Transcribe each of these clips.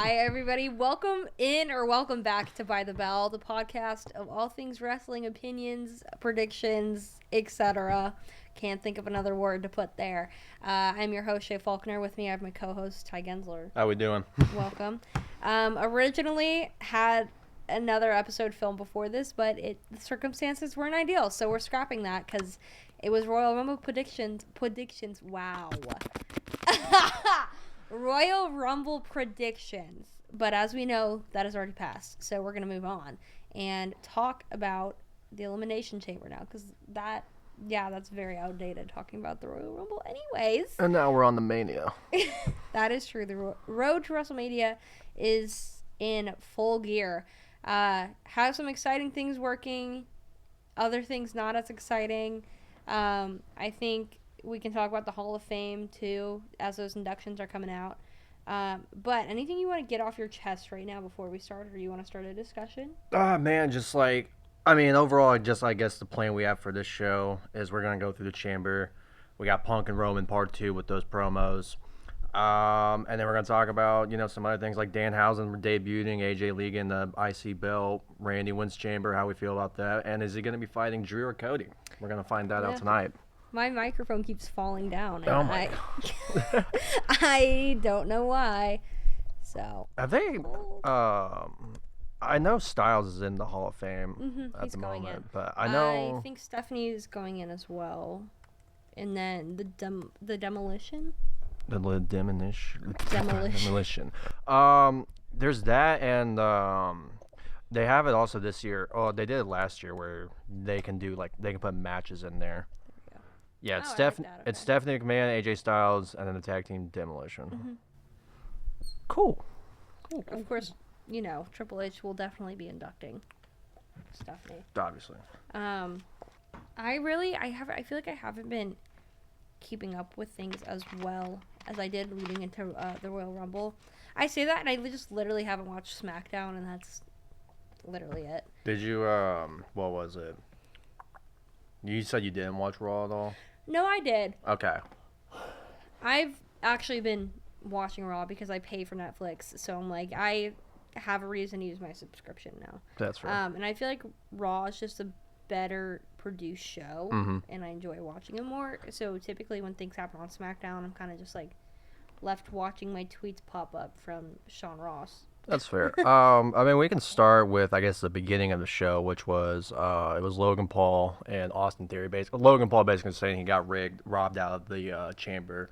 Hi, everybody. Welcome in or welcome back to By the Bell, the podcast of all things wrestling opinions, predictions, etc. Can't think of another word to put there. I'm your host, Shay Faulkner. With me, I have my co-host, Ty Gensler. How we doing? Welcome. Originally had another episode filmed before this, but the circumstances weren't ideal, so we're scrapping that because it was Royal Rumble predictions. Wow. Royal Rumble predictions. But as we know, that has already passed. So we're going to move on and talk about the Elimination Chamber now. Because that's very outdated, talking about the Royal Rumble anyways. And now we're on the Mania. That is true. The road to WrestleMania is in full gear. Have some exciting things working. Other things not as exciting. I think we can talk about the Hall of Fame, too, as those inductions are coming out. But anything you want to get off your chest right now before we start, or you want to start a discussion? Man, overall, I guess the plan we have for this show is we're going to go through the chamber. We got Punk and Roman part 2 with those promos. And then we're going to talk about, some other things like Danhausen debuting, AJ Lee getting the IC belt, Randy wins chamber, how we feel about that. And is he going to be fighting Drew or Cody? We're going to find that out tonight. My microphone keeps falling down. Oh my God. I don't know why. So. I think, I know Styles is in the Hall of Fame at the moment, but I think Stephanie is going in as well. And then the Demolition? The Demolition. There's that, and they have it also this year. Oh, they did it last year where they can put matches in there. Yeah, it's It's Stephanie McMahon, AJ Styles, and then the tag team Demolition. Mm-hmm. Cool. Of course, Triple H will definitely be inducting Stephanie. Obviously. I feel like I haven't been keeping up with things as well as I did leading into the Royal Rumble. I say that, and I just literally haven't watched SmackDown, and that's literally it. Did you, what was it? You said you didn't watch Raw at all? No, I did. Okay. I've actually been watching Raw because I pay for Netflix, so I'm like, I have a reason to use my subscription now. That's right. And I feel like Raw is just a better produced show, and I enjoy watching it more. So typically when things happen on SmackDown, I'm kind of just like left watching my tweets pop up from Sean Ross. That's fair. We can start with, I guess, the beginning of the show, which was, it was Logan Paul and Austin Theory. Logan Paul basically saying he got robbed out of the chamber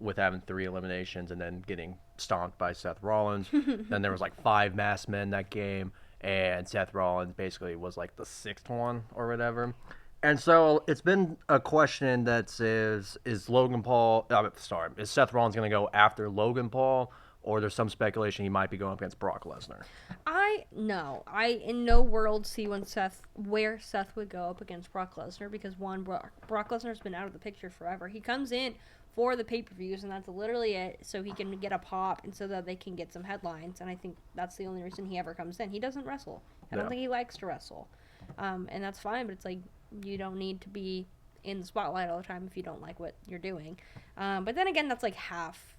with having 3 eliminations and then getting stomped by Seth Rollins. Then there was 5 masked men that game, and Seth Rollins basically was the 6th one or whatever. And so it's been a question that says, is Seth Rollins going to go after Logan Paul? Or there's some speculation he might be going up against Brock Lesnar. I in no world see where Seth would go up against Brock Lesnar, because one, Brock Lesnar's been out of the picture forever. He comes in for the pay-per-views, and that's literally it, so he can get a pop and so that they can get some headlines, and I think that's the only reason he ever comes in. He doesn't wrestle. I don't think he likes to wrestle. And that's fine, but it's you don't need to be in the spotlight all the time if you don't like what you're doing. But then again, that's half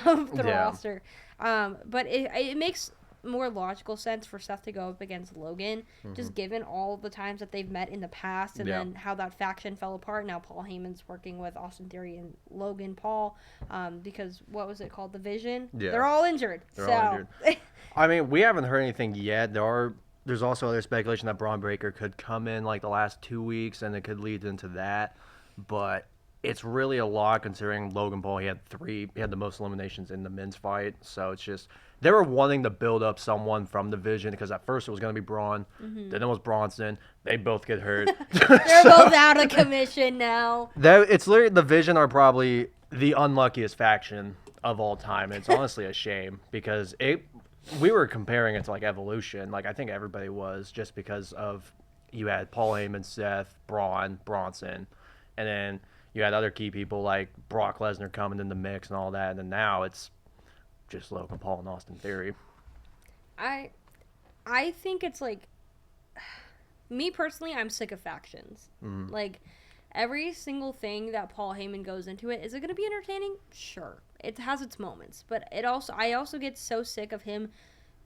of the roster. But it makes more logical sense for Seth to go up against Logan, just given all the times that they've met in the past, and then how that faction fell apart. Now Paul Heyman's working with Austin Theory and Logan Paul, because what was it called, the Vision? Yeah. They're all injured. All injured. We haven't heard anything yet. There's also other speculation that Braun Breaker could come in the last 2 weeks, and it could lead into that. But it's really a lot considering Logan Paul, he had the most eliminations in the men's fight. So it's just, they were wanting to build up someone from the Vision, because at first it was going to be Braun, then it was Bronson. They both get hurt. They're both out of commission now. It's literally, the Vision are probably the unluckiest faction of all time. And it's honestly a shame, because we were comparing it to Evolution. I think everybody was, just because of, you had Paul Heyman, Seth, Braun, Bronson, and then you had other key people like Brock Lesnar coming in the mix and all that, and then now it's just Logan Paul and Austin Theory. I think it's me personally, I'm sick of factions. every single thing that Paul Heyman goes into it, is it going to be entertaining? Sure. It has its moments, but I also get so sick of him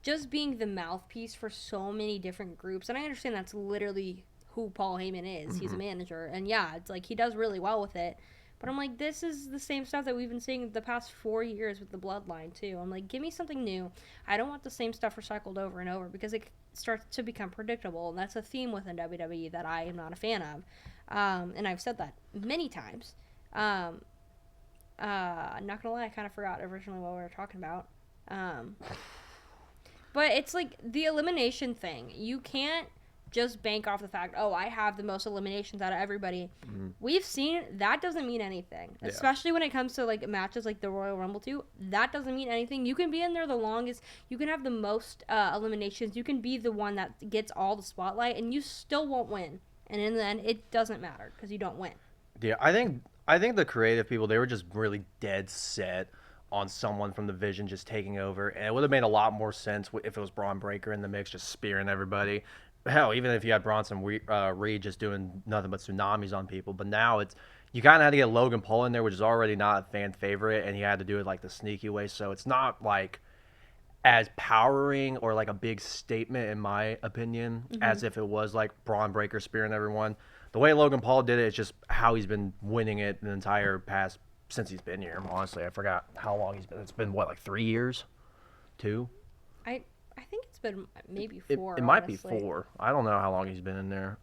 just being the mouthpiece for so many different groups. And I understand that's literally who Paul Heyman is. He's a manager, and yeah, it's like he does really well with it. But I'm like, this is the same stuff that we've been seeing the past 4 years with the Bloodline, too. I'm like, give me something new. I don't want the same stuff recycled over and over because it starts to become predictable. And that's a theme within WWE that I am not a fan of. And I've said that many times. I'm not going to lie, I kind of forgot originally what we were talking about. But it's like the elimination thing. You can't just bank off the fact, oh, I have the most eliminations out of everybody. We've seen that doesn't mean anything, especially when it comes to like matches like the Royal Rumble 2. That doesn't mean anything. You can be in there the longest, you can have the most eliminations, you can be the one that gets all the spotlight, and you still won't win. And in the end, it doesn't matter because you don't win. Yeah, I think the creative people, they were just really dead set on someone from the Vision just taking over, and it would have made a lot more sense if it was Braun Breaker in the mix, just spearing everybody. Hell, even if you had Bronson Reed just doing nothing but tsunamis on people. But now you kind of had to get Logan Paul in there, which is already not a fan favorite, and he had to do it like the sneaky way. So it's not like as powering or like a big statement, in my opinion, as if it was like Braun Breaker spearing everyone. The way Logan Paul did it is just how he's been winning it the entire past since he's been here. Honestly, I forgot how long he's been. It's been what, like 3 years, 2. I think it's been maybe 4. It might be 4. I don't know how long he's been in there.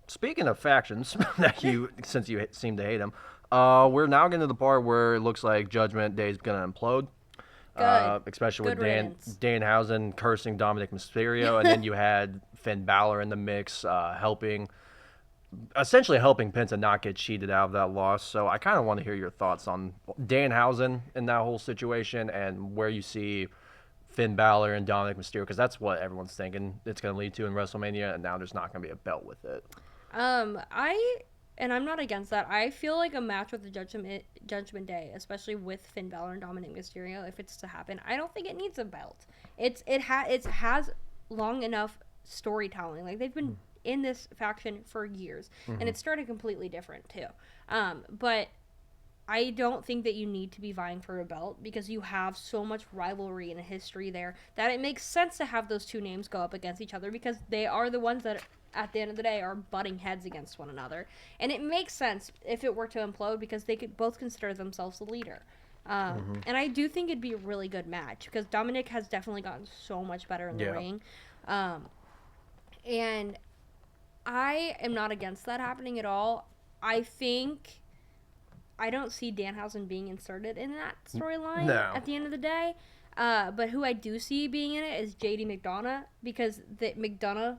Speaking of factions, since you seem to hate him, we're now getting to the part where it looks like Judgment Day is gonna implode. Especially with Danhausen cursing Dominic Mysterio, and then you had Finn Balor in the mix, essentially helping Penta not get cheated out of that loss. So I kind of want to hear your thoughts on Danhausen in that whole situation and where you see Finn Balor and Dominic Mysterio, because that's what everyone's thinking it's going to lead to in WrestleMania, and now there's not going to be a belt with it. And I'm not against that. I feel like a match with the Judgment Day, especially with Finn Balor and Dominic Mysterio, if it's to happen, I don't think it needs a belt. It has long enough storytelling. Like, they've been in this faction for years, and it started completely different too. But I don't think that you need to be vying for a belt because you have so much rivalry and history there that it makes sense to have those two names go up against each other because they are the ones that at the end of the day are butting heads against one another. And it makes sense if it were to implode because they could both consider themselves the leader. And I do think it'd be a really good match because Dominic has definitely gotten so much better in the ring. And I am not against that happening at all. I don't see Danhausen being inserted in that storyline at the end of the day. But who I do see being in it is JD McDonough because McDonough.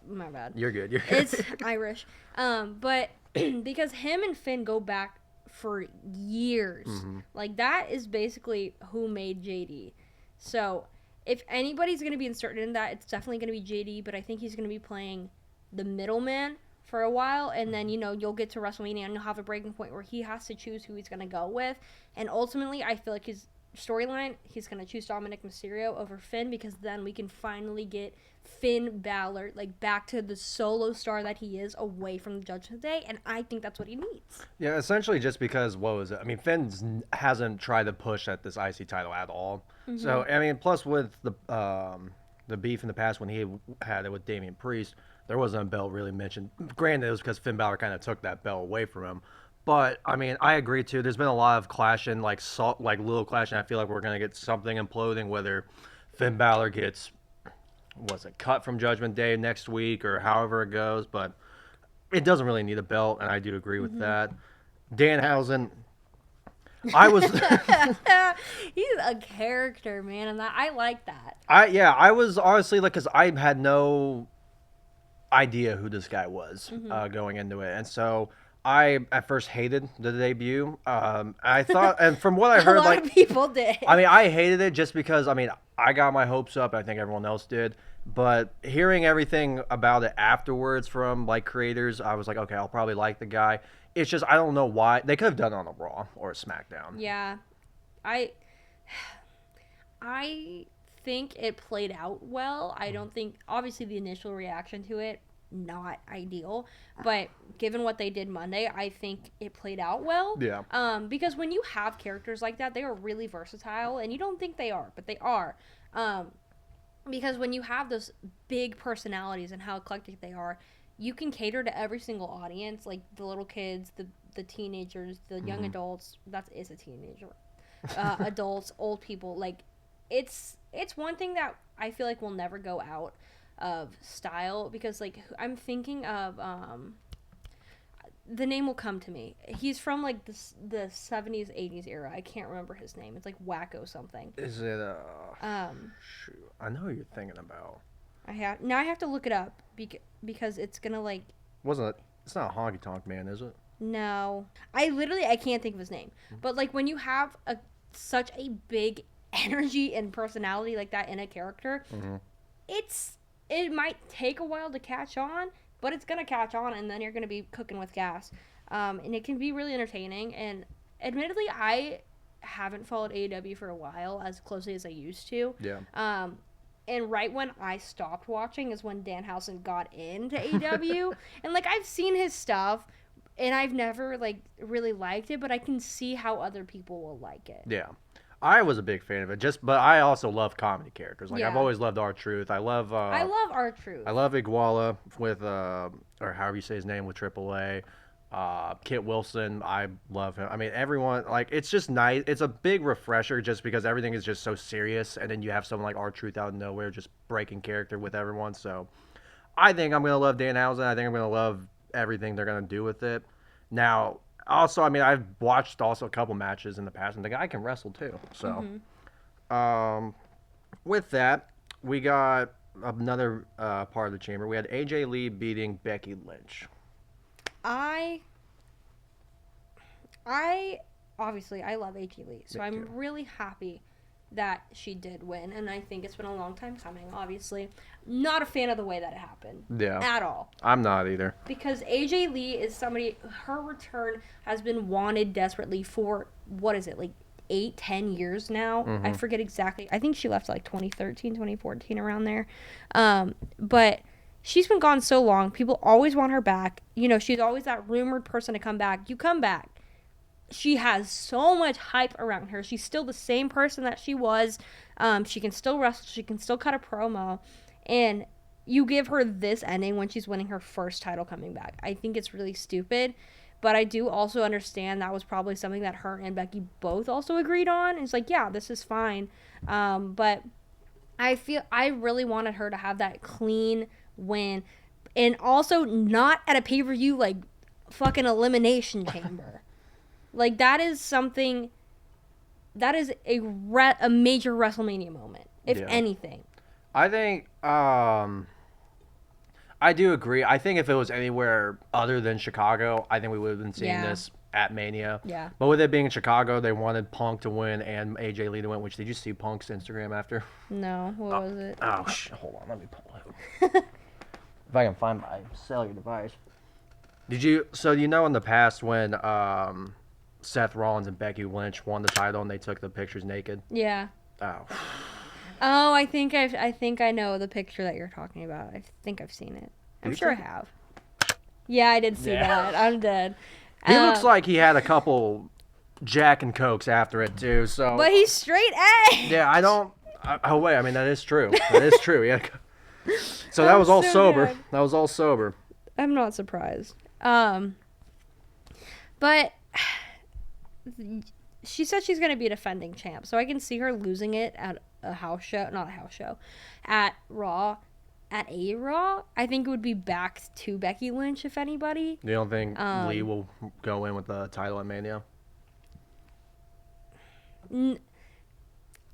My bad. You're good. It's Irish. But because him and Finn go back for years. Like, that is basically who made JD. So if anybody's going to be inserted in that, it's definitely going to be JD, but I think he's going to be playing the middleman for a while, and then, you'll get to WrestleMania and you'll have a breaking point where he has to choose who he's going to go with. And ultimately, I feel like his storyline, he's going to choose Dominic Mysterio over Finn because then we can finally get Finn Balor, like, back to the solo star that he is away from the Judgment Day, and I think that's what he needs. Yeah, essentially just because, what was it? I mean, Finn hasn't tried to push at this IC title at all. So, I mean, plus with the beef in the past when he had it with Damian Priest, there wasn't a belt really mentioned. Granted, it was because Finn Balor kind of took that belt away from him. But, I mean, I agree, too. There's been a lot of clashing, like little clashing. I feel like we're going to get something imploding, whether Finn Balor gets, cut from Judgment Day next week or however it goes. But it doesn't really need a belt, and I do agree with that. Danhausen, I was... He's a character, man, and I like that. I was honestly, like, because I had no idea who this guy was going into it. And so I at first hated the debut. I thought, and from what I heard, a lot of people did. I mean, I hated it just because, I mean, I got my hopes up. I think everyone else did. But hearing everything about it afterwards from, like, creators, I was like, okay, I'll probably like the guy. It's just, I don't know why. They could have done it on a Raw or a SmackDown. Yeah. I think it played out well. I don't think, obviously, the initial reaction to it not ideal. But given what they did Monday, I think it played out well. Yeah. Because when you have characters like that, they are really versatile, and you don't think they are, but they are. Because when you have those big personalities and how eclectic they are, you can cater to every single audience, like the little kids, the teenagers, the young adults. That is a teenager. Adults, old people. Like, it's one thing that I feel like will never go out of style, because like I'm thinking of the name will come to me. He's from like the 70s 80s era. I can't remember his name. It's like Wacko something. Is it shoot, I know who you're thinking about. I have to look it up because it's gonna like Wasn't it? It's not a Honky Tonk Man, is it? no. I can't think of his name. But like when you have such a big energy and personality like that in a character, it might take a while to catch on, but it's gonna catch on, and then you're gonna be cooking with gas, and it can be really entertaining. And admittedly, I haven't followed AEW for a while as closely as I used to. Yeah. And right when I stopped watching is when Danhausen got into AEW, and like I've seen his stuff, and I've never like really liked it, but I can see how other people will like it. Yeah. I was a big fan of it, but I also love comedy characters. Like, I've always loved R-Truth. I love R-Truth. I love Iguala with or however you say his name, with AAA. Kit Wilson, I love him. I mean, everyone, like, it's just nice. It's a big refresher just because everything is just so serious, and then you have someone like R-Truth out of nowhere just breaking character with everyone. So I think I'm gonna love Danhausen. I think I'm gonna love everything they're gonna do with it. Now, also, I mean, I've watched also a couple matches in the past, and the guy can wrestle too. So, with that, we got another part of the chamber. We had AJ Lee beating Becky Lynch. I obviously I love AJ Lee, so I'm really happy that she did win, and I think it's been a long time coming. Obviously, not a fan of the way that it happened. Yeah. At all. I'm not either. Because AJ Lee is somebody, her return has been wanted desperately for, what is it, like 8-10 years now? I forget exactly. I think she left like 2013, 2014, around there. But she's been gone so long. People always want her back. You know, she's always that rumored person to come back. You come back. She has so much hype around her. She's still the same person that she was. She can still wrestle. She can still cut a promo. And you give her this ending when she's winning her first title coming back. I think it's really stupid. But I do also understand that was probably something that her and Becky both also agreed on. It's like, yeah, this is fine. But I really wanted her to have that clean win. And also not at a pay-per-view like fucking Elimination Chamber. Like, that is something, that is a major WrestleMania moment, if anything. I think, I do agree. I think if it was anywhere other than Chicago, I think we would have been seeing this at Mania. Yeah. But with it being in Chicago, they wanted Punk to win and AJ Lee to win, which, did you see Punk's Instagram after? No. What was it? Oh, hold on. Let me pull it up. If I can find my cellular device. So you know in the past when, Seth Rollins and Becky Lynch won the title and they took the pictures naked? Yeah. Oh. Oh, I think I know the picture that you're talking about. I think I've seen it. I'm sure I have. Yeah, I did see that. I'm dead. He looks like he had a couple Jack and Cokes after it too. So. But he's straight edge. Yeah, I don't. Oh wait, I mean that is true. That is true. Yeah. So that was all sober. Mad. That was all sober. I'm not surprised. But she said she's going to be a defending champ, so I can see her losing it at a house show, not a house show, at Raw, at a Raw. I think it would be back to Becky Lynch, if anybody. You don't think Lee will go in with the title at Mania?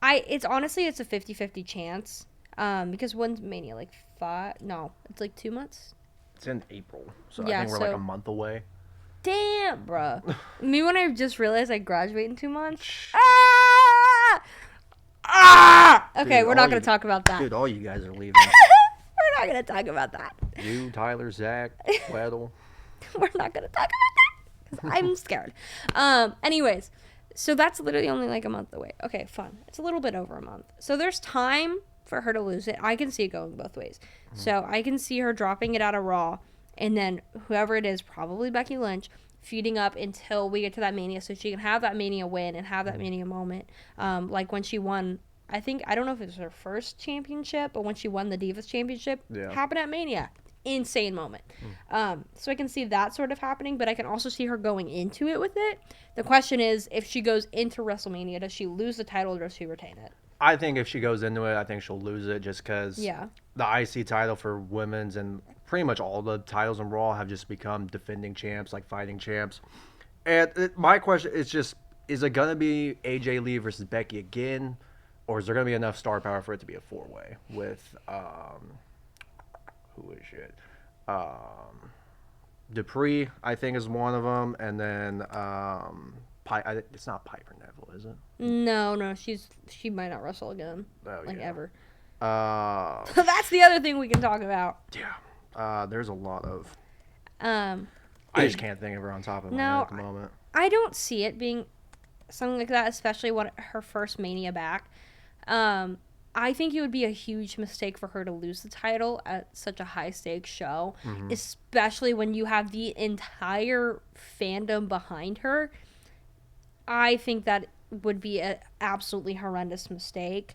It's honestly, it's a 50-50 chance, because when's Mania, like 5? No, it's like 2 months. It's in April, so I think we're like a month away. Damn, bruh. Me, when I just realized I graduate in 2 months. Okay, we're not going to talk about that. Dude, all you guys are leaving. We're not going to talk about that. You, Tyler, Zach, Weddle. We're not going to talk about that because I'm scared. Anyways, so that's literally only like a month away. Okay, fun. It's a little bit over a month. So there's time for her to lose it. I can see it going both ways. So I can see her dropping it out of Raw, and then whoever it is, probably Becky Lynch, feeding up until we get to that Mania, so she can have that Mania win and have that Mania moment. Like when she won, I don't know if it was her first championship, but when she won the Divas Championship, happened at Mania. Insane moment. So I can see that sort of happening, but I can also see her going into it with it. The question is, if she goes into WrestleMania, does she lose the title or does she retain it? I think if she goes into it, I think she'll lose it just because Yeah. the IC title for women's and pretty much all the titles in Raw have just become defending champs, like fighting champs. And my question is just, is it going to be AJ Lee versus Becky again? Or is there going to be enough star power for it to be a four-way with, who is it? Dupree, I think, is one of them. And then, it's not Piper Neville, is it? No, she might not wrestle again, ever. Uh, That's the other thing we can talk about. Yeah. There's a lot of. I just can't think of her on top of my head at the moment. I don't see it being something like that, especially when her first Mania back. I think it would be a huge mistake for her to lose the title at such a high stakes show, especially when you have the entire fandom behind her. I think that would be an absolutely horrendous mistake.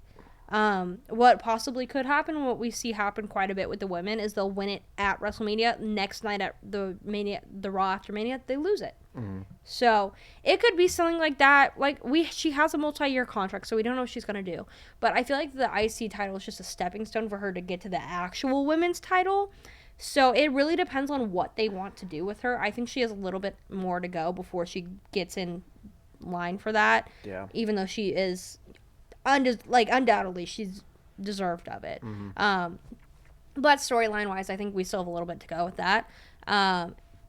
What possibly could happen, what we see happen quite a bit with the women, is they'll win it at WrestleMania. Next night at the Raw after Mania, they lose it. So it could be something like that. She has a multi-year contract, so we don't know what she's gonna do. But I feel like the IC title is just a stepping stone for her to get to the actual women's title. So it really depends on what they want to do with her. I think she has a little bit more to go before she gets in line for that. Yeah. Even though she is, undoubtedly, she's deserved of it. But storyline wise, I think we still have a little bit to go with that.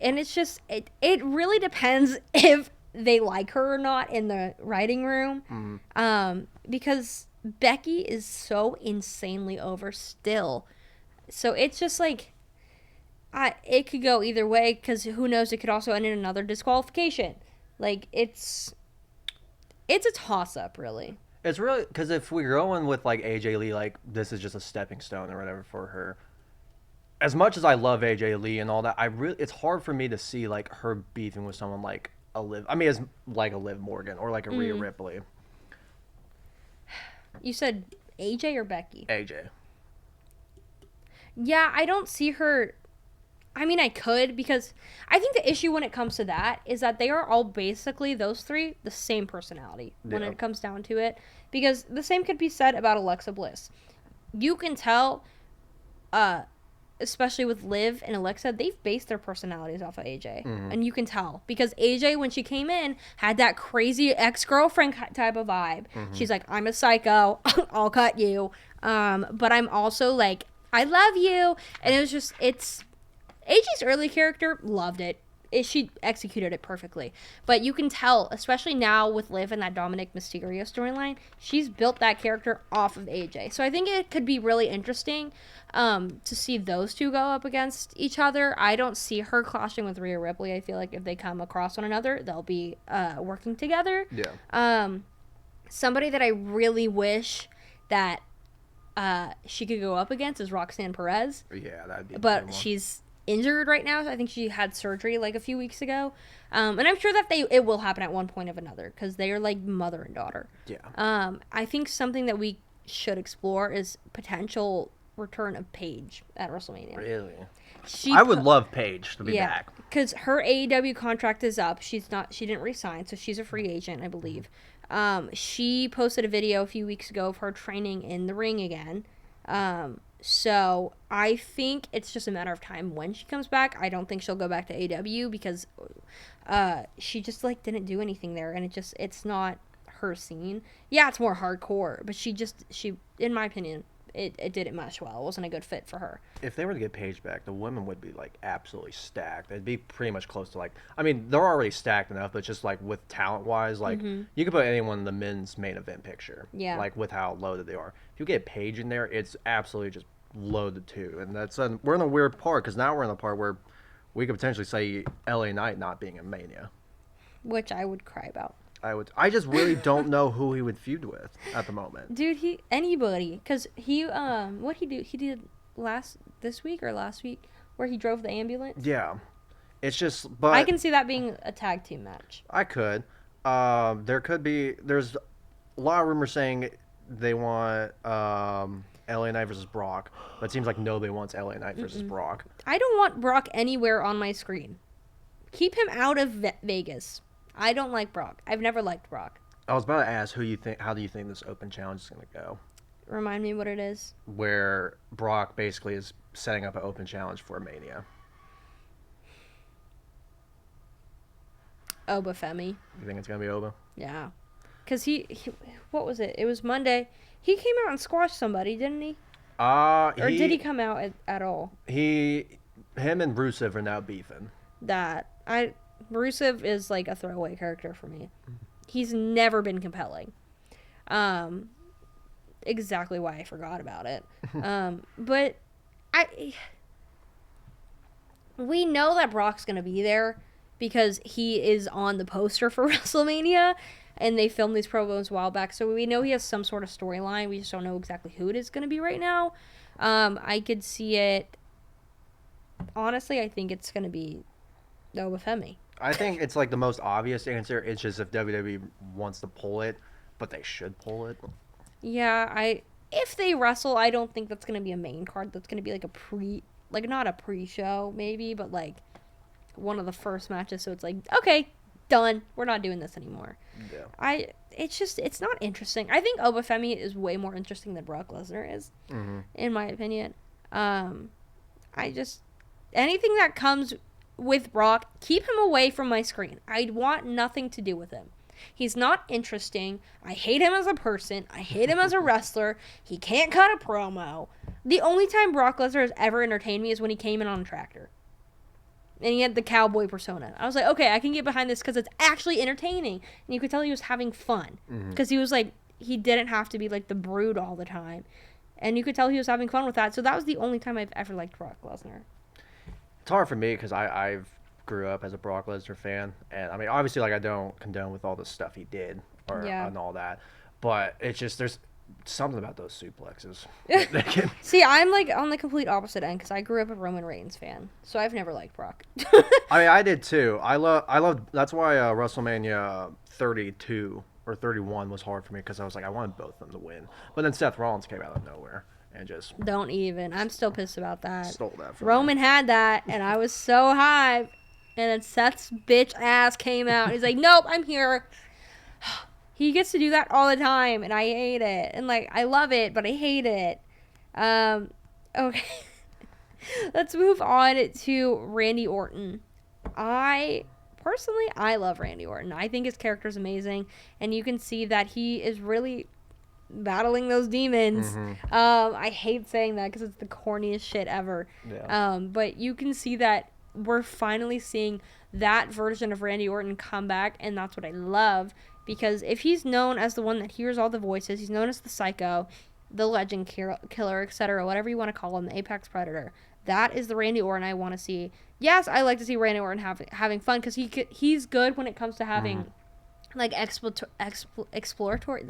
And it's just, it really depends if they like her or not in the writing room. Because Becky is so insanely over still. So it's just it could go either way, because who knows, it could also end in another disqualification. It's a toss-up, really. It's really, because if we're going with AJ Lee, this is just a stepping stone or whatever for her. As much as I love AJ Lee and all that, it's hard for me to see her beefing with someone like a Liv. I mean, as a Liv Morgan or a Rhea Ripley. You said AJ or Becky? AJ. Yeah, I don't see her. I mean, I could, because I think the issue when it comes to that is that they are all basically, those three, the same personality when it comes down to it. Because the same could be said about Alexa Bliss. You can tell, especially with Liv and Alexa, they've based their personalities off of AJ. And you can tell. Because AJ, when she came in, had that crazy ex-girlfriend type of vibe. She's like, I'm a psycho. I'll cut you. But I'm also I love you. And it was just, AJ's early character, loved it. She executed it perfectly. But you can tell, especially now with Liv and that Dominic Mysterio storyline, she's built that character off of AJ. So I think it could be really interesting to see those two go up against each other. I don't see her clashing with Rhea Ripley. I feel like if they come across one another, they'll be working together. Yeah. Somebody that I really wish that she could go up against is Roxanne Perez. Yeah, that'd be. But she's injured right now. I think she had surgery a few weeks ago, and I'm sure that it will happen at one point of another, because they are mother and daughter. Yeah. I think something that we should explore is potential return of Paige at WrestleMania. Really? I would love Paige to be back, because her AEW contract is up. She didn't resign, so she's a free agent, I believe. She posted a video a few weeks ago of her training in the ring again. So I think it's just a matter of time when she comes back. I don't think she'll go back to AEW, because she just didn't do anything there, and it's not her scene. Yeah, it's more hardcore, but she in my opinion, it didn't mesh well. It wasn't a good fit for her. If they were to get Paige back, the women would be absolutely stacked. They'd be pretty much close to I mean, they're already stacked enough, but just with talent wise, you could put anyone in the men's main event picture. Yeah. With how loaded they are. If you get Paige in there, it's absolutely just loaded too. And we're in a weird part, because now we're in the part where we could potentially say LA Knight not being in Mania, which I would cry about. I just really don't know who he would feud with at the moment. Dude, anybody, cause what he did this week or last week, where he drove the ambulance. Yeah, it's just, but I can see that being a tag team match. I could. There's a lot of rumors saying they want LA Knight versus Brock, but it seems like nobody wants LA Knight versus Brock. I don't want Brock anywhere on my screen. Keep him out of Vegas. I don't like Brock. I've never liked Brock. I was about to ask how do you think this open challenge is going to go? Remind me what it is. Where Brock basically is setting up an open challenge for Mania. Obafemi. You think it's going to be Oba? Yeah. Because he, what was it? It was Monday. He came out and squashed somebody, didn't he? Or did he come out at all? Him and Rusev are now beefing. Rusev is like a throwaway character for me. He's never been compelling. Exactly why I forgot about it. But we know that Brock's gonna be there because he is on the poster for WrestleMania, and they filmed these promos a while back, so we know he has some sort of storyline. We just don't know exactly who it is gonna be right now. I could see it. Honestly, I think it's gonna be Obafemi. I think it's like the most obvious answer. It's just if WWE wants to pull it, but they should pull it. Yeah, if they wrestle, I don't think that's gonna be a main card. That's gonna be like not a pre-show maybe, but like one of the first matches. So it's like, okay, done. We're not doing this anymore. Yeah. It's not interesting. I think Obafemi is way more interesting than Brock Lesnar is, in my opinion. Anything that comes with Brock, keep him away from my screen. I want nothing to do with him. He's not interesting. I hate him as a person. I hate him as a wrestler. He can't cut a promo. The only time Brock Lesnar has ever entertained me is when he came in on a tractor. And he had the cowboy persona. I was like, okay, I can get behind this because it's actually entertaining. And you could tell he was having fun. Because he was like, he didn't have to be like the Brood all the time. And you could tell he was having fun with that. So that was the only time I've ever liked Brock Lesnar. It's hard for me because I've grew up as a Brock Lesnar fan, and I mean obviously like I don't condone with all the stuff he did and all that, but it's just there's something about those suplexes. See, I'm like on the complete opposite end because I grew up a Roman Reigns fan, so I've never liked Brock. I mean I did too. I love that's why WrestleMania 32 or 31 was hard for me because I was like I wanted both of them to win, but then Seth Rollins came out of nowhere. And just don't even. I'm still pissed about that. Stole that from Roman had that, and I was so hyped. And then Seth's bitch ass came out. He's like, nope, I'm here. He gets to do that all the time, and I hate it. And, like, I love it, but I hate it. Okay. Let's move on to Randy Orton. Personally, I love Randy Orton. I think his character's amazing, and you can see that he is really battling those demons. I hate saying that because it's the corniest shit ever. Yeah. But you can see that we're finally seeing that version of Randy Orton come back, and that's what I love, because if he's known as the one that hears all the voices, he's known as the Psycho, the Legend Killer, etc., whatever you want to call him, the Apex Predator, that is the Randy Orton I want to see. Yes, I like to see Randy Orton having fun, because he's good when it comes to having like exploratory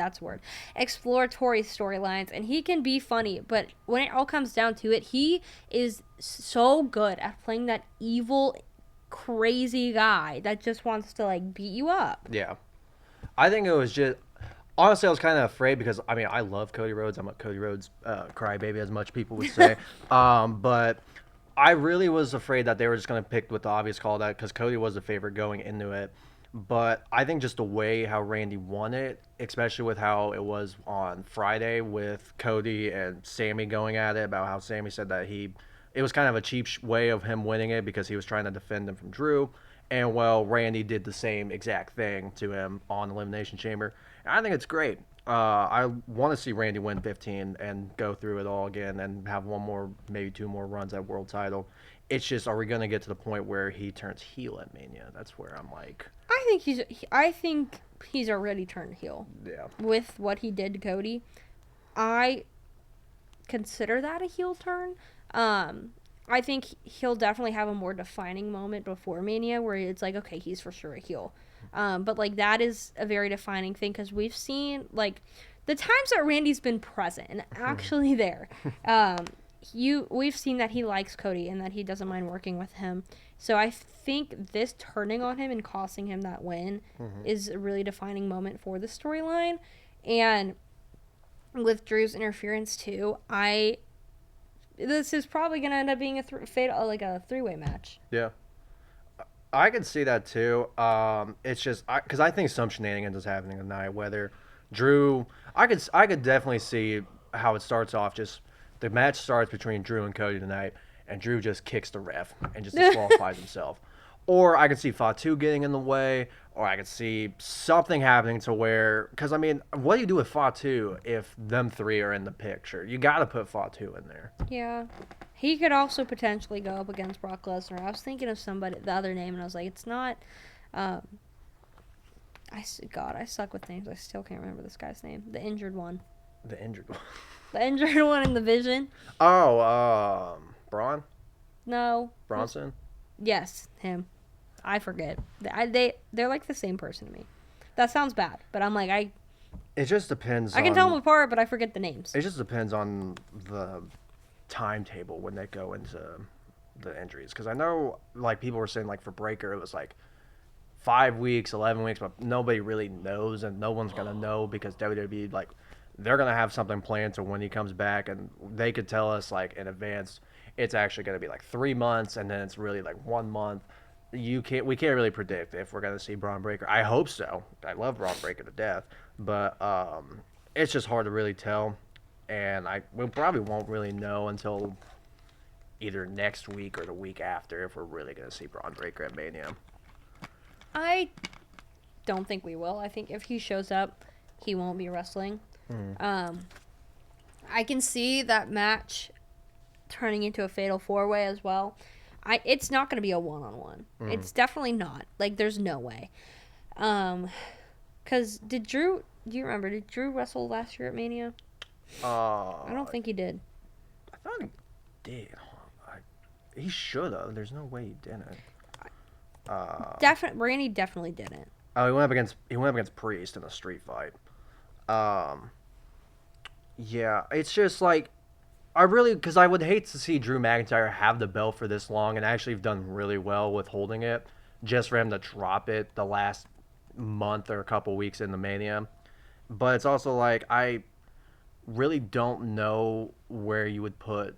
storylines, and he can be funny, but when it all comes down to it, he is so good at playing that evil, crazy guy that just wants to like beat you up. Yeah. I think it was just honestly I was kind of afraid because I mean I love Cody Rhodes. I'm a Cody Rhodes crybaby, as much people would say. But I really was afraid that they were just going to pick with the obvious call that because Cody was the favorite going into it. But I think just the way how Randy won it, especially with how it was on Friday with Cody and Sammy going at it, about how Sammy said that it was kind of a cheap way of him winning it because he was trying to defend him from Drew. And, well, Randy did the same exact thing to him on Elimination Chamber. And I think it's great. I want to see Randy win 15 and go through it all again and have one more, maybe two more runs at world title. It's just, are we going to get to the point where he turns heel at Mania? That's where I'm like... I think he's already turned heel. Yeah. With what he did to Cody. I consider that a heel turn. I think he'll definitely have a more defining moment before Mania where it's like, okay, he's for sure a heel. But like that is a very defining thing because we've seen like the times that Randy's been present and actually there. We've seen that he likes Cody and that he doesn't mind working with him. So I think this turning on him and costing him that win is a really defining moment for the storyline. And with Drew's interference too, this is probably gonna end up being a three-way match. Yeah. I can see that too. It's just because I think some shenanigans is happening tonight. Whether Drew, I could definitely see how it starts off. Just the match starts between Drew and Cody tonight, and Drew just kicks the ref and just disqualifies himself. Or I could see Fatu getting in the way, or I could see something happening to where, because I mean, what do you do with Fatu if them three are in the picture? You got to put Fatu in there. Yeah. He could also potentially go up against Brock Lesnar. I was thinking of somebody, the other name, and I was like, it's not. I suck with names. I still can't remember this guy's name. The injured one. The injured one. The injured one in the Vision. Oh, Braun? No. Bronson? Yes, him. I forget. They're like the same person to me. That sounds bad, but I'm like, It just depends. I can tell them apart, but I forget the names. It just depends on the timetable when they go into the injuries. Because I know, like, people were saying, like, for Breaker, it was like 5 weeks, 11 weeks, but nobody really knows, and no one's going to know because WWE, like, they're going to have something planned to when he comes back, and they could tell us, like, in advance, it's actually going to be, like, 3 months, and then it's really, like, 1 month. We can't really predict if we're going to see Braun Breaker. I hope so. I love Braun Breaker to death, but it's just hard to really tell. And we probably won't really know until either next week or the week after if we're really going to see Braun Breaker at Mania. I don't think we will. I think if he shows up, he won't be wrestling. I can see that match turning into a fatal 4-way as well. It's not going to be a one-on-one. It's definitely not. Like, there's no way. Because do you remember, did Drew wrestle last year at Mania? I don't think he did. I thought he did. He should have. There's no way he didn't. Randy definitely didn't. Oh, he went up against Priest in a street fight. Yeah, it's just like because I would hate to see Drew McIntyre have the belt for this long and actually have done really well with holding it, just for him to drop it the last month or a couple weeks in the Mania. But it's also like I really don't know where you would put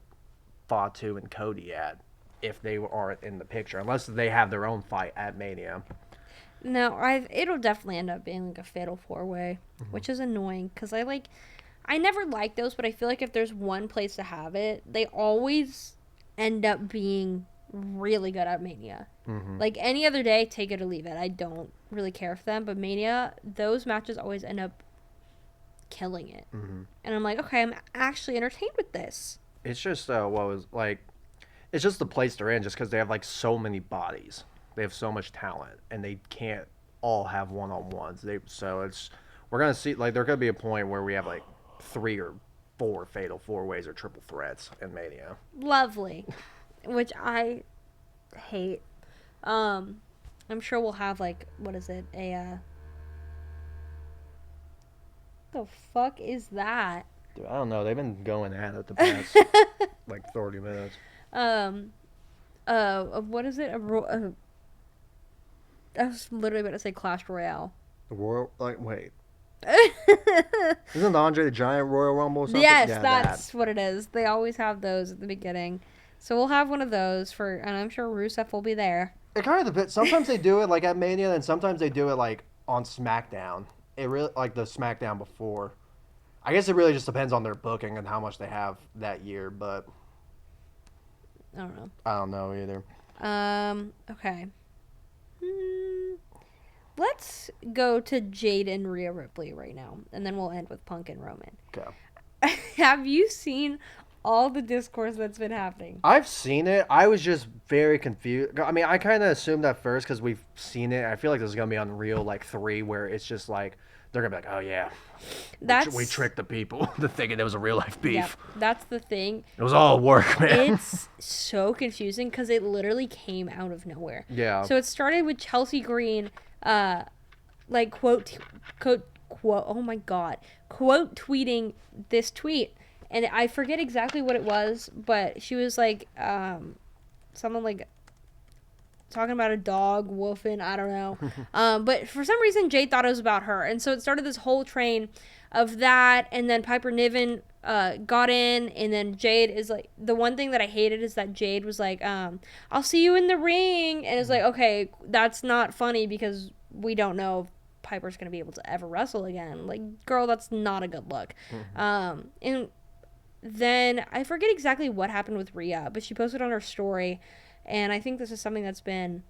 Fatu and Cody at if they aren't in the picture, unless they have their own fight at Mania. No, it'll definitely end up being like a fatal 4-way, which is annoying because I never like those, but I feel like if there's one place to have it, they always end up being really good at Mania. Like any other day, take it or leave it. I don't really care for them, but Mania, those matches always end up killing it. And I'm like, okay, I'm actually entertained with this. It's just it's just the place they're in, just because they have like so many bodies, they have so much talent, and they can't all have one-on-ones. We're gonna see, like, there could be a point where we have like 3 or 4 fatal 4-ways or triple threats in Mania. Lovely. Which I hate. I'm sure we'll have like, what is it? The fuck is that? Dude, I don't know. They've been going at it the past like 30 minutes. What is it? I was literally about to say Clash Royale. Wait. Isn't the Andre the Giant Royal Rumble or something? Yes, yeah, that's what it is. They always have those at the beginning. So we'll have one of those and I'm sure Rusev will be there. It kind of depends. Sometimes they do it like at Mania, and sometimes they do it like on SmackDown. It really, like the SmackDown before. I guess it really just depends on their booking and how much they have that year, but I don't know. I don't know either. Okay. Let's go to Jade and Rhea Ripley right now, and then we'll end with Punk and Roman. Okay. Have you seen all the discourse that's been happening. I've seen it. I was just very confused. I mean, I kind of assumed at first because we've seen it. I feel like this is gonna be Unreal like 3, where it's just like they're gonna be like, oh yeah, we tricked the people to thinking it was a real life beef. Yep, that's the thing. It was all work, man. It's so confusing because it literally came out of nowhere. Yeah. So it started with Chelsea Green, like quote, oh my god, quote tweeting this tweet, and I forget exactly what it was, but she was like, something like talking about a dog woofing, I don't know. But for some reason, Jade thought it was about her. And so it started this whole train of that. And then Piper Niven got in. And then Jade is like, the one thing that I hated is that Jade was like, I'll see you in the ring. And it's like, okay, that's not funny because we don't know if Piper's going to be able to ever wrestle again. Like, girl, that's not a good look. And then I forget exactly what happened with Rhea, but she posted on her story. And I think this is something that's been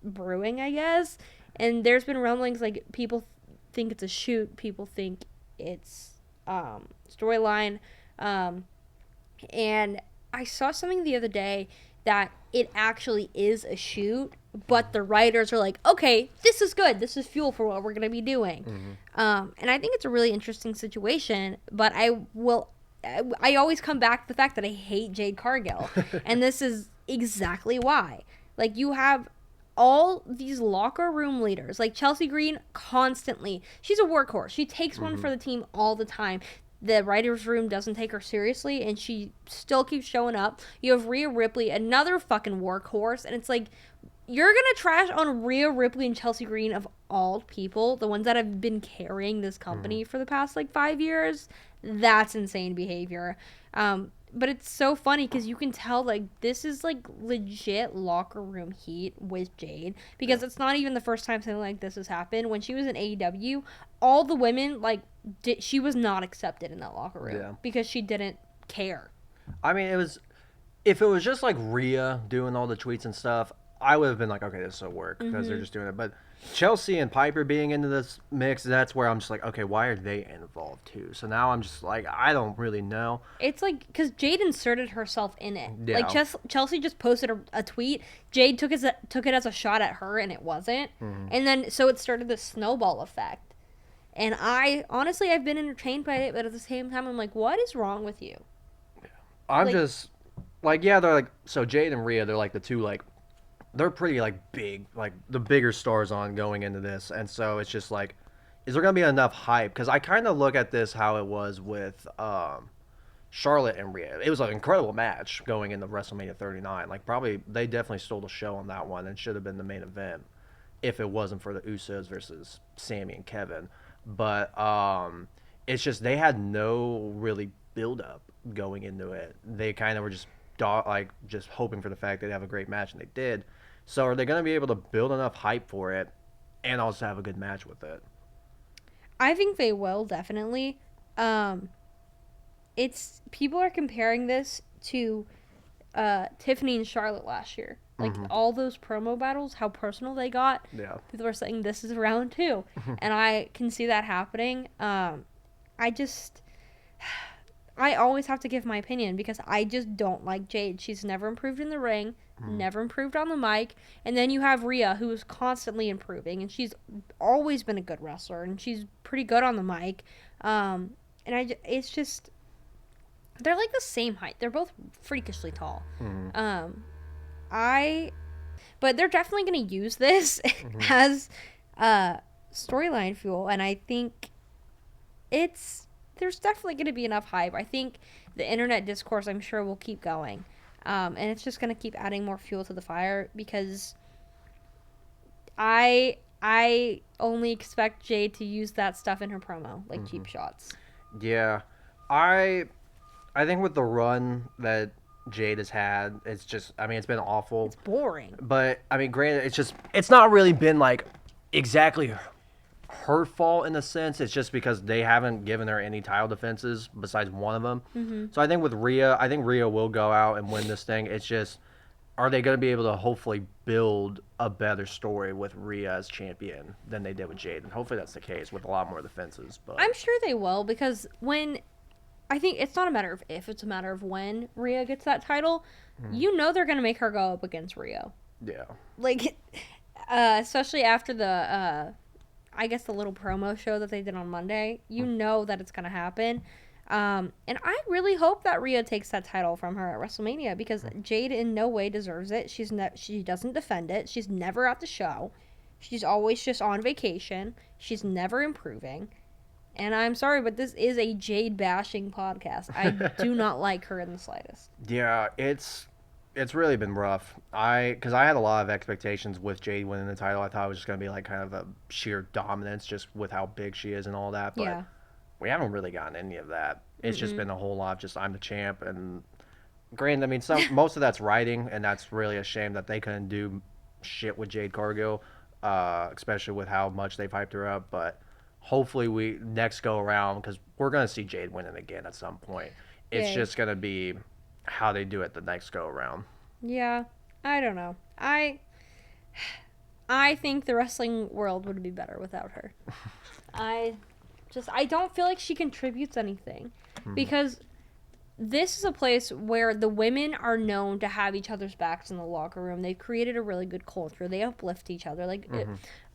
brewing, I guess. And there's been rumblings like people think it's a shoot, people think it's storyline. And I saw something the other day that it actually is a shoot, but the writers are like, okay, this is good. This is fuel for what we're going to be doing. And I think it's a really interesting situation, but I always come back to the fact that I hate Jade Cargill. And this is exactly why. Like, you have all these locker room leaders, like Chelsea Green, constantly. She's a workhorse. She takes one for the team all the time. The writer's room doesn't take her seriously, and she still keeps showing up. You have Rhea Ripley, another fucking workhorse, and it's like, you're gonna trash on Rhea Ripley and Chelsea Green of all people, the ones that have been carrying this company for the past, like, 5 years? That's insane behavior. But it's so funny because you can tell, like, this is, like, legit locker room heat with Jade. Because it's not even the first time something like this has happened. When she was in AEW, all the women, like, she was not accepted in that locker room. Because she didn't care. I mean, if it was just, like, Rhea doing all the tweets and stuff, I would have been like, okay, this will work. Because they're just doing it. But Chelsea and Piper being into this mix, that's where I'm just like, okay, why are they involved too? So now I'm just like, I don't really know. It's like, because Jade inserted herself in it. Yeah. Like, Chelsea just posted a tweet. Jade took it as a shot at her, and it wasn't. And then, so it started this snowball effect. And I've been entertained by it, but at the same time, I'm like, what is wrong with you? I'm like, just, like, yeah, they're like, so Jade and Rhea, they're like the two, like, they're pretty, like, big, like, the bigger stars on going into this. And so it's just like, is there going to be enough hype? Because I kind of look at this how it was with Charlotte and Rhea. It was an incredible match going into WrestleMania 39. Like, probably, they definitely stole the show on that one and should have been the main event if it wasn't for the Usos versus Sammy and Kevin. But it's just, they had no really build-up going into it. They kind of were just, just hoping for the fact they'd have a great match, and they did. So are they going to be able to build enough hype for it and also have a good match with it? I think they will, definitely. It's, people are comparing this to Tiffany and Charlotte last year. Like, all those promo battles, how personal they got. Yeah. People are saying this is round 2. And I can see that happening. I always have to give my opinion because I just don't like Jade. She's never improved in the ring, never improved on the mic. And then you have Rhea, who is constantly improving, and she's always been a good wrestler, and she's pretty good on the mic. It's just, they're like the same height. They're both freakishly tall. But they're definitely going to use this as storyline fuel, and I think there's definitely going to be enough hype. I think the internet discourse, I'm sure, will keep going. And it's just going to keep adding more fuel to the fire because I only expect Jade to use that stuff in her promo, like cheap shots. Yeah. I think with the run that Jade has had, it's just, I mean, it's been awful. It's boring. But, I mean, granted, it's not really been, like, exactly her fault in a sense. It's just because they haven't given her any title defenses besides one of them. So I think with Rhea, Rhea will go out and win this thing. It's just, are they going to be able to hopefully build a better story with Rhea as champion than they did with Jade? And hopefully that's the case with a lot more defenses. But I'm sure they will, because when I think it's not a matter of if, it's a matter of when Rhea gets that title. You know they're gonna make her go up against Rio. Yeah. Like, especially after the, I guess the little promo show that they did on Monday. You know that it's gonna happen. And I really hope that Rhea takes that title from her at WrestleMania because Jade in no way deserves it. She doesn't defend it. She's never at the show. She's always just on vacation. She's never improving. And I'm sorry, but this is a Jade bashing podcast. I do not like her in the slightest. Yeah, it's really been rough. Because I had a lot of expectations with Jade winning the title. I thought it was just going to be like kind of a sheer dominance just with how big she is and all that. But Yeah. we haven't really gotten any of that. It's just been a whole lot of just I'm the champ. And granted, I mean, most of that's writing, and that's really a shame that they couldn't do shit with Jade Cargill, especially with how much they've hyped her up. But hopefully we next go around, because we're going to see Jade winning again at some point. It's Yay. just going to be how they do it the next go around. Yeah, I don't know. I think the wrestling world would be better without her. I don't feel like she contributes anything because this is a place where the women are known to have each other's backs in the locker room. They've created a really good culture. They uplift each other.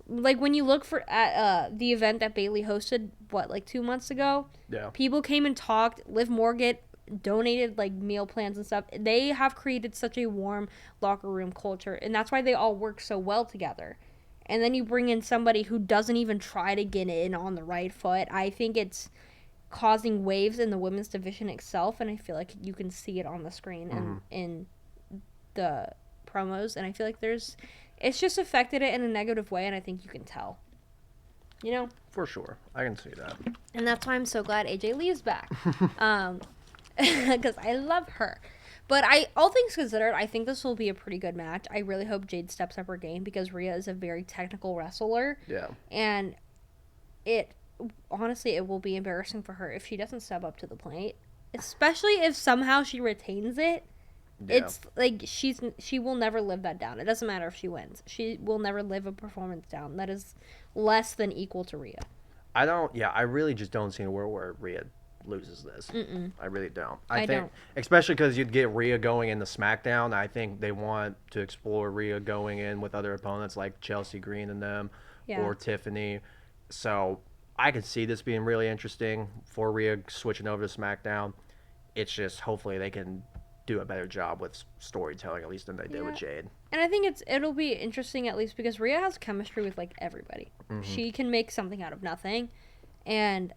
Like when you look at the event that Bailey hosted, like 2 months ago, Yeah. people came and talked. Liv Morgan donated like meal plans and stuff. They have created such a warm locker room culture, and that's why they all work so well together. And then you bring in somebody who doesn't even try to get in on the right foot. I think it's causing waves in the women's division itself, and I feel like you can see it on the screen and in the promos, and I feel like it's just affected it in a negative way, and I think you can tell. You know? For sure. I can see that. And that's why I'm so glad AJ Lee is back. Because I love her. But all things considered, I think this will be a pretty good match. I really hope Jade steps up her game because Rhea is a very technical wrestler. Yeah. And honestly, it will be embarrassing for her if she doesn't step up to the plate. Especially if somehow she retains it. Yeah. It's like she will never live that down. It doesn't matter if she wins. She will never live a performance down that is less than equal to Rhea. I really just don't see a world where Rhea loses this. I really don't. I think, don't. especially because you'd get Rhea going into SmackDown. I think they want to explore Rhea going in with other opponents like Chelsea Green and them, or Tiffany. So I could see this being really interesting for Rhea switching over to SmackDown. It's just hopefully they can do a better job with storytelling, at least than they did with Jade. And I think it'll be interesting at least because Rhea has chemistry with like everybody. She can make something out of nothing, and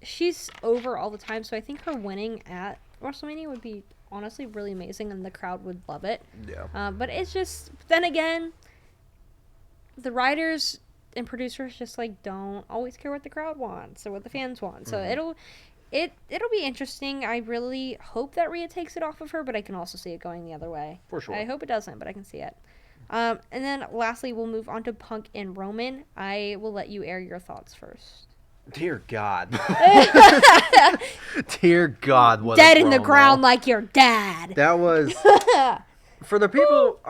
she's over all the time. So I think her winning at WrestleMania would be honestly really amazing, and the crowd would love it. Yeah. But it's just then again, the writers and producers just like don't always care what the crowd wants or what the fans want. So it'll be interesting. I really hope that Rhea takes it off of her, but I can also see it going the other way. For sure. I hope it doesn't, but I can see it. And then lastly, we'll move on to Punk and Roman. I will let you air your thoughts first. Dear God. Dear God. What Dead a in the promo. ground like your dad. That was for the people.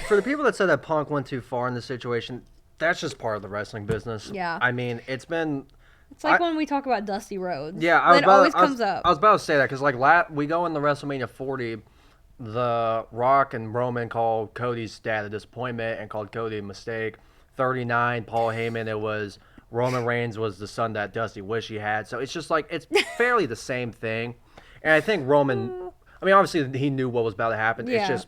For the people that said that Punk went too far in this situation, that's just part of the wrestling business. Yeah. I mean, it's been. It's like when we talk about Dusty Rhodes. Yeah, it always comes up. I was about to say that because we go in the WrestleMania 40, The Rock and Roman called Cody's dad a disappointment and called Cody a mistake. 39, Paul Heyman, it was Roman Reigns was the son that Dusty wished he had. So it's just like it's fairly the same thing. And I think Roman, I mean, obviously he knew what was about to happen. Yeah.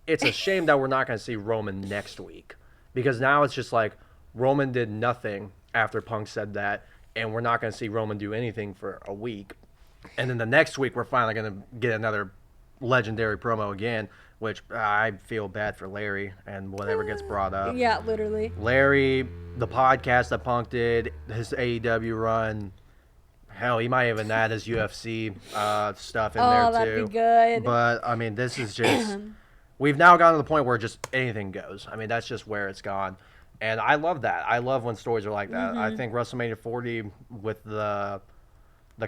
It's a shame that we're not going to see Roman next week because now it's just like Roman did nothing after Punk said that. And we're not going to see Roman do anything for a week. And then the next week, we're finally going to get another legendary promo again, which I feel bad for Larry and whatever gets brought up. Yeah, literally. Larry, the podcast that Punk did, his AEW run, hell, he might even add his UFC stuff in there, too. Oh, that'd be good. But, I mean, this is just... We've now gotten to the point where just anything goes. I mean, that's just where it's gone. And I love that. I love when stories are like that. I think WrestleMania 40 with the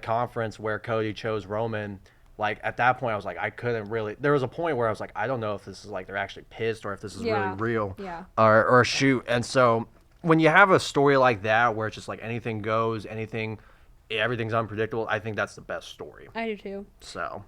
conference where Cody chose Roman, like at that point I was like I couldn't really. There was a point where I was like I don't know if this is like they're actually pissed or if this is really real. Yeah. Or a shoot. And so when you have a story like that where it's just like anything goes, anything everything's unpredictable. I think that's the best story. I do too. So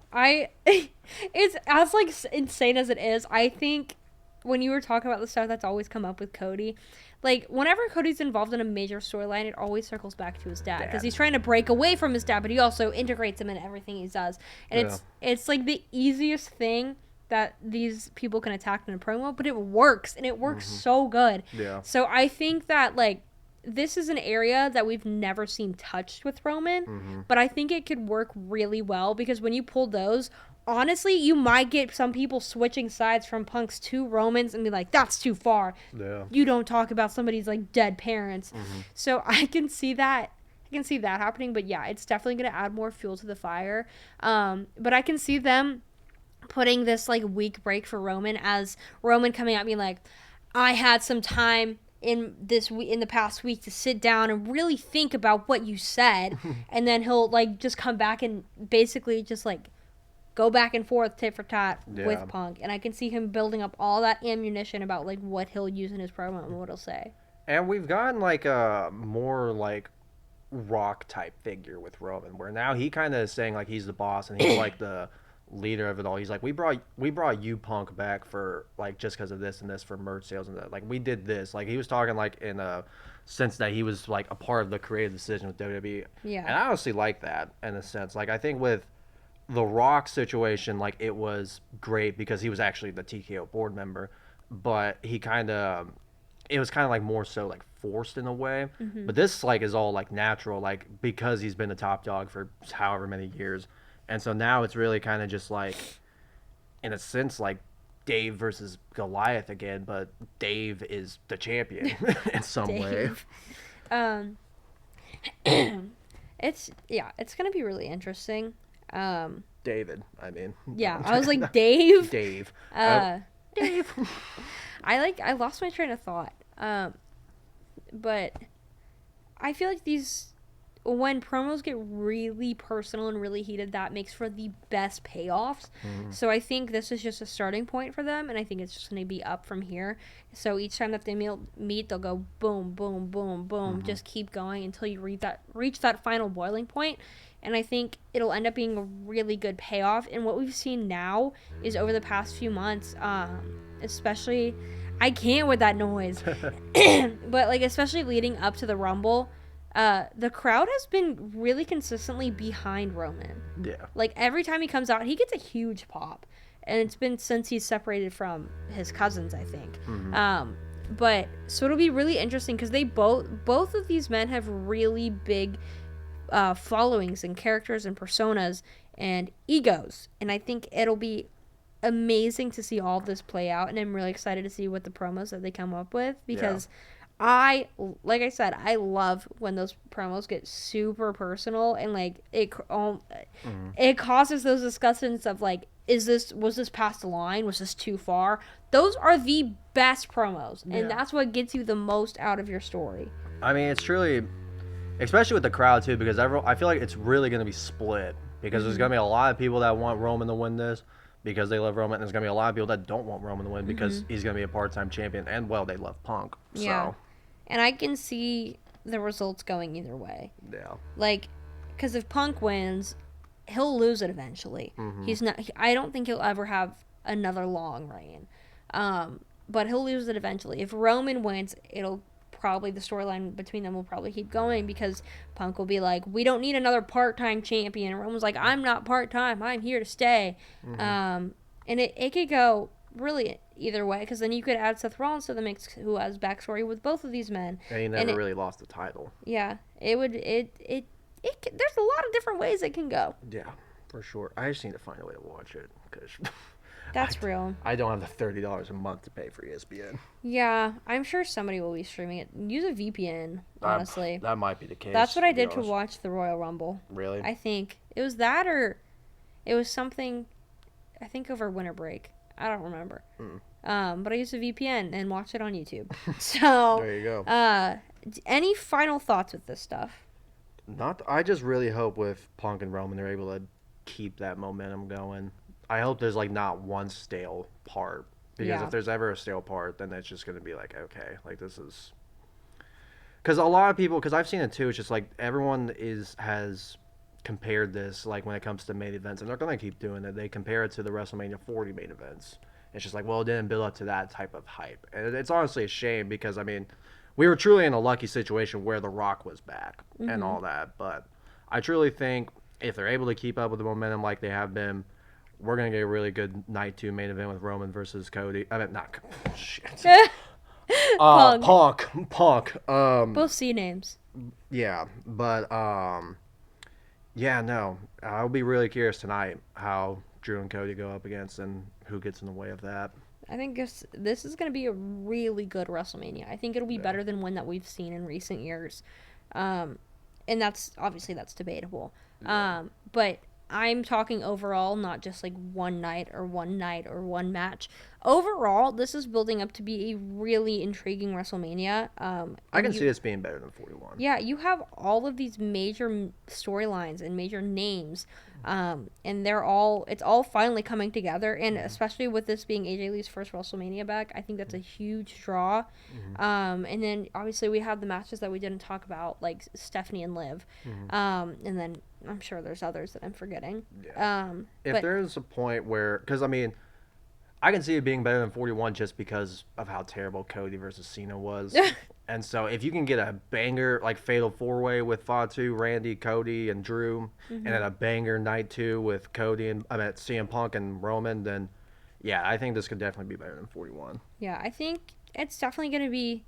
It's as like insane as it is. I think when you were talking about the stuff that's always come up with Cody, like whenever Cody's involved in a major storyline, it always circles back to his dad because he's trying to break away from his dad, but he also integrates him in everything he does, and it's like the easiest thing that these people can attack in a promo, but it works, and it works so good. Yeah. So I think that like this is an area that we've never seen touched with Roman, but I think it could work really well because when you pull those, honestly, you might get some people switching sides from Punk's to Romans and be like, that's too far. Yeah. You don't talk about somebody's like dead parents. So I can see that. I can see that happening, but yeah, it's definitely going to add more fuel to the fire. But I can see them putting this like week break for Roman as Roman coming at me like, I had some time in the past week to sit down and really think about what you said, and then he'll like just come back and basically just like go back and forth tit for tat with Punk, and I can see him building up all that ammunition about like what he'll use in his promo and what he'll say. And we've gotten like a more like Rock type figure with Roman, where now he kind of is saying like he's the boss and he's like the leader of it all. He's like, we brought you, Punk, back for like just because of this and this for merch sales and that. Like we did this. Like he was talking like in a sense that he was like a part of the creative decision with WWE. Yeah. And I honestly like that in a sense. Like I think with the Rock situation, like it was great because he was actually the TKO board member, but he kind of, it was kind of like more so like forced in a way. But this like is all like natural, like because he's been the top dog for however many years. And so now it's really kind of just like, in a sense, like Dave versus Goliath again, but Dave is the champion in some way. It's gonna be really interesting. David, I mean. Yeah, I was like Dave. Dave. Dave. I lost my train of thought. But I feel like when promos get really personal and really heated, that makes for the best payoffs. So I think this is just a starting point for them, and I think it's just going to be up from here. So each time that they meet, they'll go boom, boom, boom, boom, just keep going until you reach that final boiling point. And I think it'll end up being a really good payoff. And what we've seen now is over the past few months, especially, I can't with that noise, but like especially leading up to the Rumble, the crowd has been really consistently behind Roman. Yeah. Like every time he comes out, he gets a huge pop, and it's been since he's separated from his cousins, I think. But so it'll be really interesting because they both of these men have really big followings and characters and personas and egos, and I think it'll be amazing to see all of this play out, and I'm really excited to see what the promos that they come up with because like I said, I love when those promos get super personal and like it causes those discussions of like, was this past the line? Was this too far? Those are the best promos, and that's what gets you the most out of your story. I mean, it's truly, especially with the crowd too, because I feel like it's really going to be split because there's going to be a lot of people that want Roman to win this because they love Roman, and there's going to be a lot of people that don't want Roman to win because he's going to be a part-time champion, and well, they love Punk. Yeah. So. And I can see the results going either way. Yeah. Like, because if Punk wins, he'll lose it eventually. I don't think he'll ever have another long reign. But he'll lose it eventually. If Roman wins, the storyline between them will probably keep going because Punk will be like, we don't need another part-time champion. And Roman's like, I'm not part-time. I'm here to stay. And it could go really either way, because then you could add Seth Rollins to the mix, who has backstory with both of these men. And he never really lost the title. Yeah, it would. There's a lot of different ways it can go. Yeah, for sure. I just need to find a way to watch it because that's real. I don't have the $30 a month to pay for ESPN. Yeah, I'm sure somebody will be streaming it. Use a VPN, honestly. That might be the case. That's what I did to watch the Royal Rumble. Really? I think it was that, or it was something. I think over winter break. I don't remember. But I used a VPN and watched it on YouTube. So there you go. Any final thoughts with this stuff? I just really hope with Punk and Roman they're able to keep that momentum going. I hope there's like not one stale part, because if there's ever a stale part, then it's just going to be like, okay, like this is Because a lot of people, because I've seen it too, it's just like everyone has compared this, like when it comes to main events, and they're going to keep doing it. They compare it to the WrestleMania 40 main events. It's just like, well, it didn't build up to that type of hype. And it's honestly a shame because, I mean, we were truly in a lucky situation where The Rock was back and all that. But I truly think if they're able to keep up with the momentum like they have been, we're going to get a really good night 2 main event with Roman versus Cody. I mean, not shit. Punk. Both C names. Yeah, but yeah, no. I'll be really curious tonight how Drew and Cody go up against and who gets in the way of that. I think this is going to be a really good WrestleMania. I think it'll be better than one that we've seen in recent years. And that's debatable. But I'm talking overall, not just like one night or one match. Overall, this is building up to be a really intriguing WrestleMania. I can see this being better than 41. Yeah, you have all of these major storylines and major names, and it's all finally coming together. And especially with this being AJ Lee's first WrestleMania back, I think that's a huge draw. And then obviously we have the matches that we didn't talk about, like Stephanie and Liv, and then I'm sure there's others that I'm forgetting. Yeah. If there's a point where, because I mean, I can see it being better than 41 just because of how terrible Cody versus Cena was. And so if you can get a banger, like Fatal 4-Way with Fatu, Randy, Cody, and Drew, and then a banger night 2 with Cody and CM Punk and Roman, then yeah, I think this could definitely be better than 41. Yeah, I think it's definitely going to be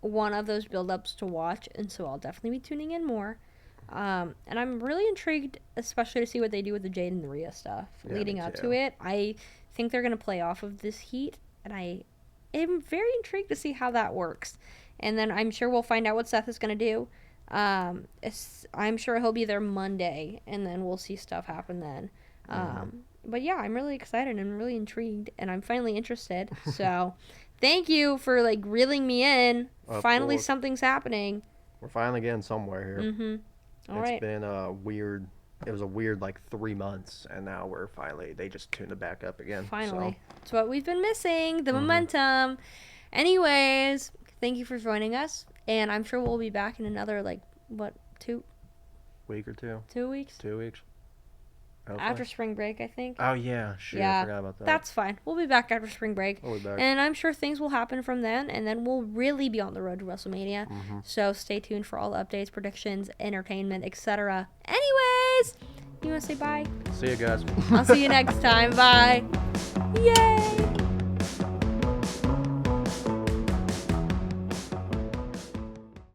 one of those build-ups to watch, and so I'll definitely be tuning in more. And I'm really intrigued, especially to see what they do with the Jade and the Rhea stuff leading up to it. I think they're going to play off of this heat, and I am very intrigued to see how that works. And then I'm sure we'll find out what Seth is going to do. I'm sure he'll be there Monday, and then we'll see stuff happen then. But yeah, I'm really excited and really intrigued, and I'm finally interested. So thank you for like reeling me in. Finally, something's happening. We're finally getting somewhere here. It's been it was a weird like 3 months, and now they just tuned it back up again. Finally. It's what we've been missing, the momentum. Anyways, thank you for joining us, and I'm sure we'll be back in another, 2 week or 2? 2 weeks? 2 weeks. Hopefully. After spring break, I think. Oh, yeah. Shoot, I forgot about that. That's fine. We'll be back after spring break. We'll be back. And I'm sure things will happen from then, and then we'll really be on the road to WrestleMania. So stay tuned for all the updates, predictions, entertainment, etc. Anyways, you want to say bye? See you guys. I'll see you next time. Bye. Yay!